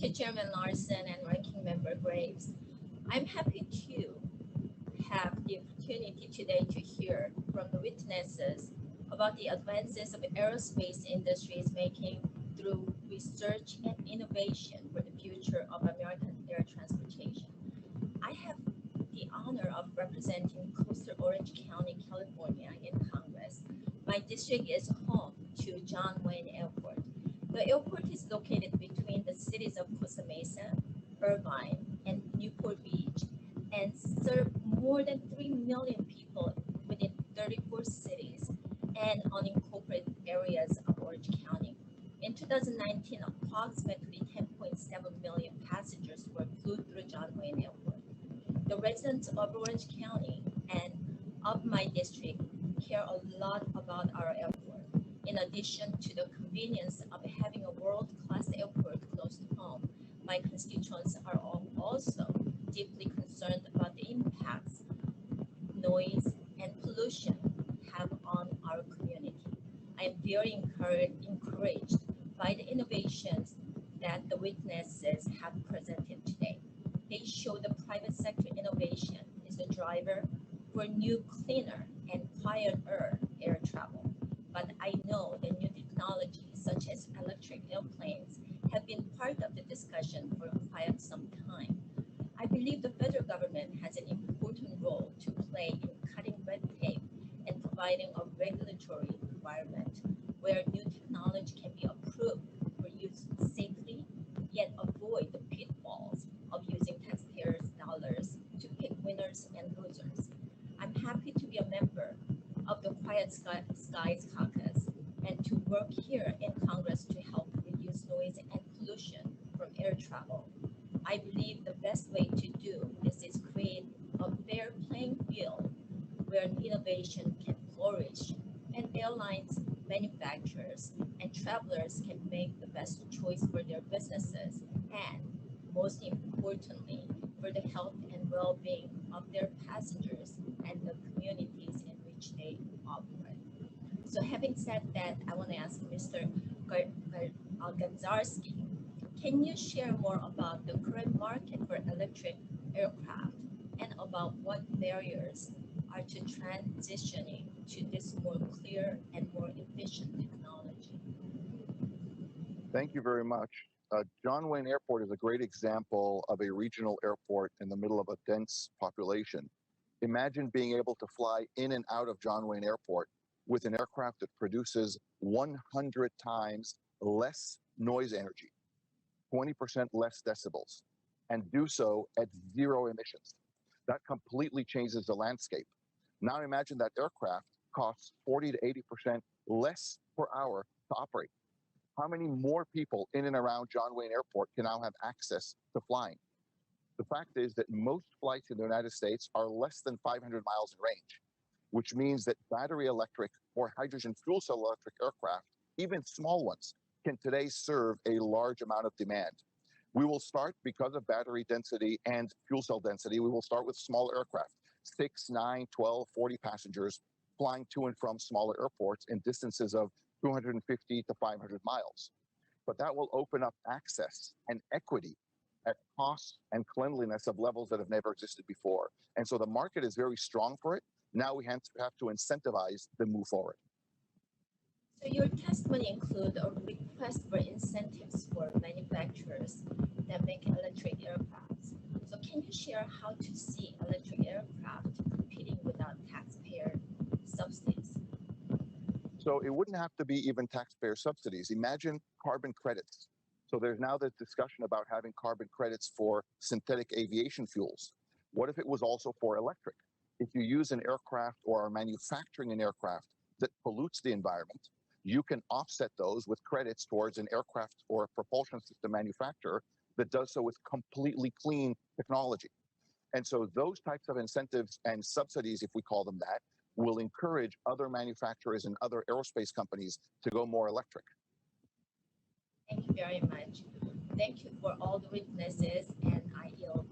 you, Chairman Larson and Ranking Member Graves. I'm happy to have the opportunity today to hear from the witnesses about the advances of the aerospace industry is making through research and innovation for the future of American air transportation. I have the honor of representing coastal Orange County, California in Congress. My district is home to John Wayne Airport. The airport is located between the cities of Costa Mesa, Irvine, and Newport Beach, and serve more than 3 million people within 34 cities and unincorporated areas of Orange County. In 2019, approximately 10.7 million passengers flew through John Wayne Airport. The residents of Orange County and of my district care a lot about our airport. In addition to the convenience of having a world-class airport close to home, my constituents are also deeply concerned about the impacts noise and pollution have on our community. I am very encouraged by the innovations that the witnesses have presented today. They show the private sector innovation is the driver for new, cleaner, and quieter air travel. But I know the new technologies such as electric airplanes have been part of the discussion for quite some time. I believe the federal government has an important role to play in cutting red tape and providing a regulatory environment where new technology can be approved for use safely, yet avoid the pitfalls of using taxpayers' dollars to pick winners and losers. I'm happy to be a member of the Quiet Skies Caucus and to work here in Congress to help reduce noise and pollution from air travel. I believe the best way to do this is create a fair playing field where innovation can flourish and airlines, manufacturers, and travelers can make the best choice for their businesses and, most importantly, for the health and well-being of their passengers and the communities in which they operate. So having said that, I want to ask Mr. Ganzarski, can you share more about the current market for electric aircraft and about what barriers are to transitioning to this more clear and more efficient technology? Thank you very much. John Wayne Airport is a great example of a regional airport in the middle of a dense population. Imagine being able to fly in and out of John Wayne Airport with an aircraft that produces 100 times less noise energy, 20% less decibels, and do so at zero emissions. That completely changes the landscape. Now imagine that aircraft costs 40 to 80% less per hour to operate. How many more people in and around John Wayne Airport can now have access to flying? The fact is that most flights in the United States are less than 500 miles in range, which means that battery electric or hydrogen fuel cell electric aircraft, even small ones, can today serve a large amount of demand. We will start, because of battery density and fuel cell density, we will start with small aircraft, 6, 9, 12, 40 passengers, flying to and from smaller airports in distances of 250 to 500 miles. But that will open up access and equity at cost and cleanliness of levels that have never existed before. And so the market is very strong for it. Now we have to incentivize the move forward. So your testimony include a request for incentives for manufacturers that make electric aircraft. So can you share how to see electric aircraft competing without taxpayer subsidies? So it wouldn't have to be even taxpayer subsidies. Imagine carbon credits. So there's now this discussion about having carbon credits for synthetic aviation fuels. What if it was also for electric? If you use an aircraft or are manufacturing an aircraft that pollutes the environment, you can offset those with credits towards an aircraft or a propulsion system manufacturer that does so with completely clean technology. And so those types of incentives and subsidies, if we call them that, will encourage other manufacturers and other aerospace companies to go more electric. Thank you very much. Thank you for all the witnesses, and I yield